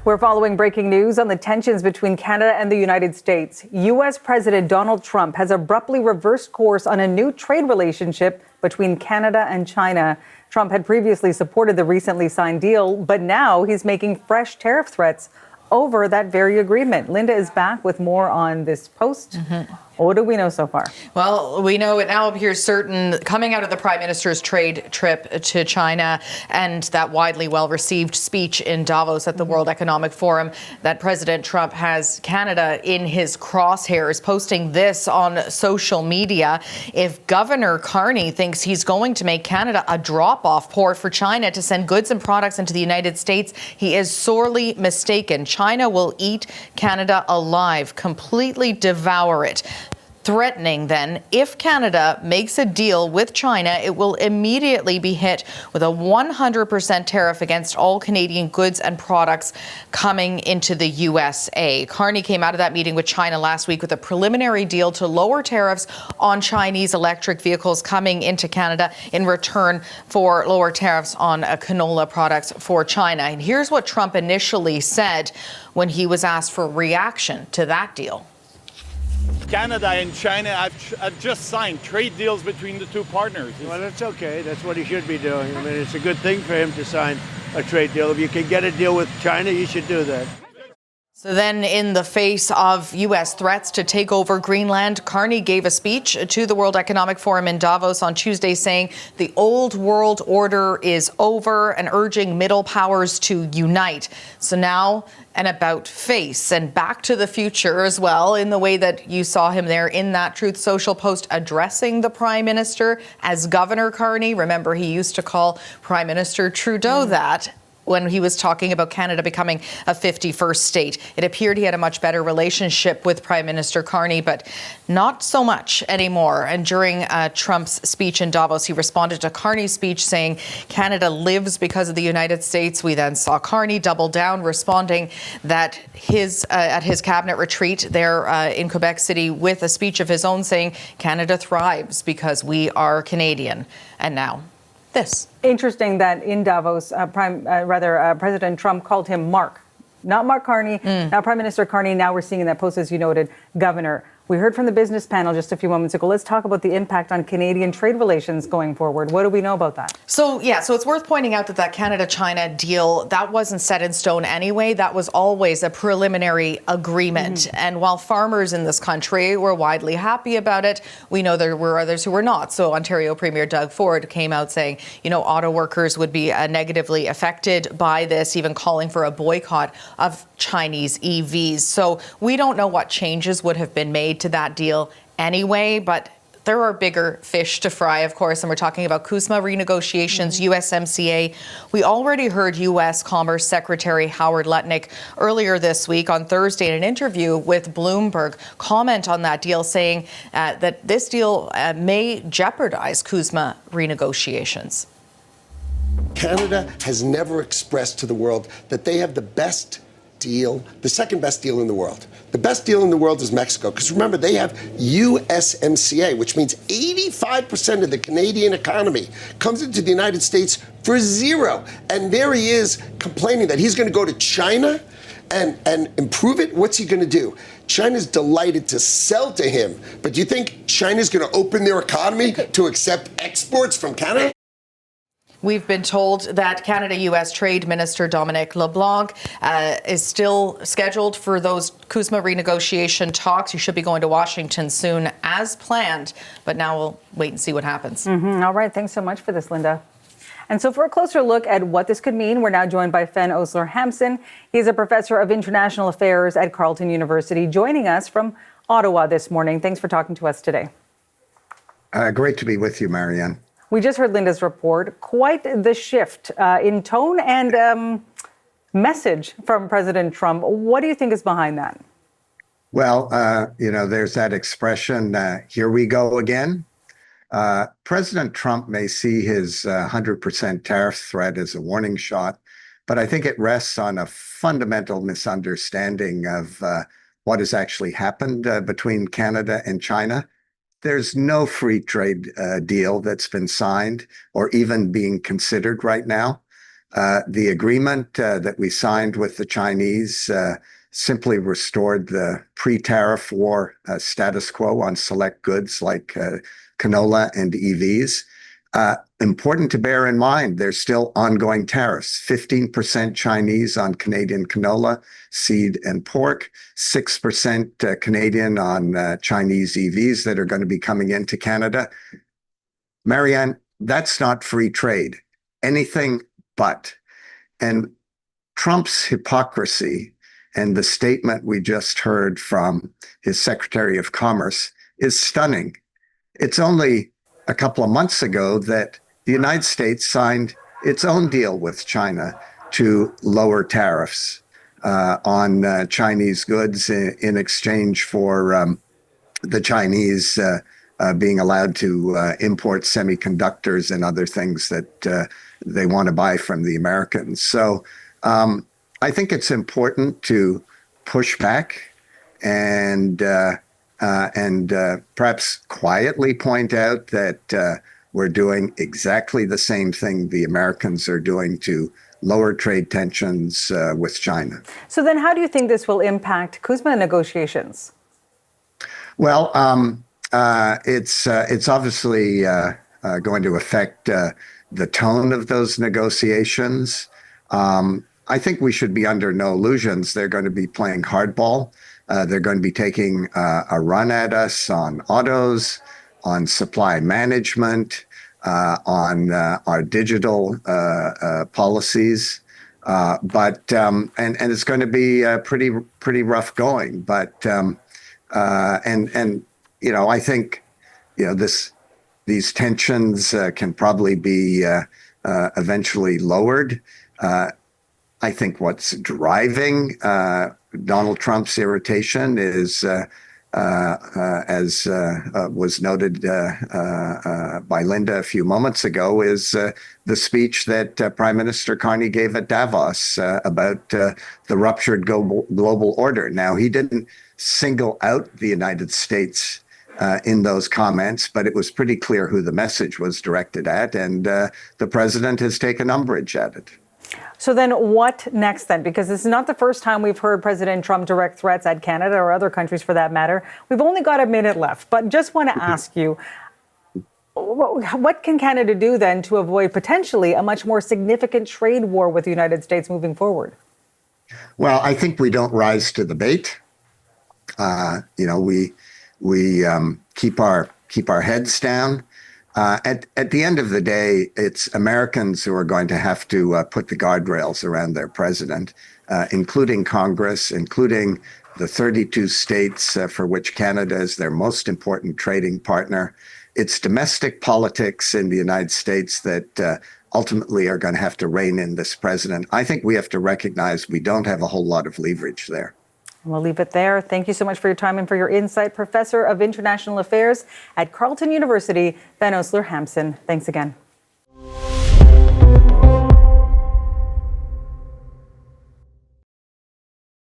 We're following breaking news on the tensions between Canada and the United States. U.S. President Donald Trump has abruptly reversed course on a new trade relationship between Canada and China. Trump had previously supported the recently signed deal, but now he's making fresh tariff threats over that very agreement. Linda is back with more on this post. What do we know so far? Well, we know it now appears certain, coming out of the Prime Minister's trade trip to China and that widely well-received speech in Davos at the World Economic Forum, that President Trump has Canada in his crosshairs, posting this on social media. If Governor Carney thinks he's going to make Canada a drop-off port for China to send goods and products into the United States, he is sorely mistaken. China will eat Canada alive, completely devour it. Threatening then, if Canada makes a deal with China, it will immediately be hit with a 100% tariff against all Canadian goods and products coming into the USA. Carney came out of that meeting with China last week with a preliminary deal to lower tariffs on Chinese electric vehicles coming into Canada in return for lower tariffs on canola products for China. And here's what Trump initially said when he was asked for reaction to that deal. Canada and China have just signed trade deals between the two partners. Well, that's okay. That's what he should be doing. I mean, it's a good thing for him to sign a trade deal. If you can get a deal with China, you should do that. So then, in the face of U.S. threats to take over Greenland, Carney gave a speech to the World Economic Forum in Davos on Tuesday saying the old world order is over and urging middle powers to unite. So now an about face and back to the future as well, in the way that you saw him there in that Truth Social post addressing the Prime Minister as Governor Carney. Remember, he used to call Prime Minister Trudeau that when he was talking about Canada becoming a 51st state. It appeared he had a much better relationship with Prime Minister Carney, but not so much anymore. And during Trump's speech in Davos, he responded to Carney's speech saying, Canada lives because of the United States. We then saw Carney double down, responding that at his cabinet retreat there in Quebec City with a speech of his own saying, Canada thrives because we are Canadian. And now this. Interesting that in Davos, President Trump called him Mark, not Mark Carney, not Prime Minister Carney. Now we're seeing in that post, as you noted, Governor. We heard from the business panel just a few moments ago. Let's talk about the impact on Canadian trade relations going forward. What do we know about that? So it's worth pointing out that Canada-China deal, that wasn't set in stone anyway. That was always a preliminary agreement. And while farmers in this country were widely happy about it, we know there were others who were not. So Ontario Premier Doug Ford came out saying, auto workers would be negatively affected by this, even calling for a boycott of Chinese EVs. So we don't know what changes would have been made to that deal anyway, but there are bigger fish to fry, of course, and we're talking about CUSMA renegotiations, USMCA. We already heard U.S. Commerce Secretary Howard Lutnick earlier this week on Thursday in an interview with Bloomberg comment on that deal, saying that this deal may jeopardize CUSMA renegotiations. Canada has never expressed to the world that they have the best deal, the second best deal in the world. The best deal in the world is Mexico, because remember, they have USMCA, which means 85% of the Canadian economy comes into the United States for zero. And there he is complaining that he's going to go to China and improve it. What's he going to do? China's delighted to sell to him. But do you think China's going to open their economy to accept exports from Canada? We've been told that Canada-U.S. Trade Minister Dominic LeBlanc is still scheduled for those CUSMA renegotiation talks. He should be going to Washington soon as planned, but now we'll wait and see what happens. All right. Thanks so much for this, Linda. And so for a closer look at what this could mean, we're now joined by Fen Osler-Hampson. He's a professor of international affairs at Carleton University, joining us from Ottawa this morning. Thanks for talking to us today. Great to be with you, Marianne. We just heard Linda's report. Quite the shift in tone and message from President Trump. What do you think is behind that? Well, there's that expression, here we go again. President Trump may see his 100% tariff threat as a warning shot, but I think it rests on a fundamental misunderstanding of what has actually happened between Canada and China. There's no free trade deal that's been signed or even being considered right now. The agreement that we signed with the Chinese simply restored the pre-tariff war status quo on select goods like canola and EVs. Important to bear in mind, there's still ongoing tariffs. 15% Chinese on Canadian canola, seed, and pork. 6% Canadian on Chinese EVs that are going to be coming into Canada. Marianne, that's not free trade. Anything but. And Trump's hypocrisy and the statement we just heard from his Secretary of Commerce is stunning. It's only a couple of months ago that the United States signed its own deal with China to lower tariffs on Chinese goods in exchange for the Chinese being allowed to import semiconductors and other things that they want to buy from the Americans. So I think it's important to push back and perhaps quietly point out that we're doing exactly the same thing the Americans are doing to lower trade tensions with China. So then how do you think this will impact CUSMA negotiations? Well, it's obviously going to affect the tone of those negotiations. I think we should be under no illusions. They're going to be playing hardball. They're going to be taking a run at us on autos, on supply management, on our digital policies. But it's going to be pretty rough going. But I think these tensions can probably be eventually lowered. I think what's driving Donald Trump's irritation is, as was noted by Linda a few moments ago, is the speech that Prime Minister Carney gave at Davos about the ruptured global order. Now, he didn't single out the United States in those comments, but it was pretty clear who the message was directed at, and the president has taken umbrage at it. So then what next then? Because this is not the first time we've heard President Trump direct threats at Canada or other countries for that matter. We've only got a minute left, but just want to ask you, what can Canada do then to avoid potentially a much more significant trade war with the United States moving forward? Well, I think we don't rise to the bait. We keep our heads down. At the end of the day, it's Americans who are going to have to put the guardrails around their president, including Congress, including the 32 states for which Canada is their most important trading partner. It's domestic politics in the United States that ultimately are going to have to rein in this president. I think we have to recognize we don't have a whole lot of leverage there. We'll leave it there. Thank you so much for your time and for your insight. Professor of International Affairs at Carleton University, Ben Osler-Hampson. Thanks again.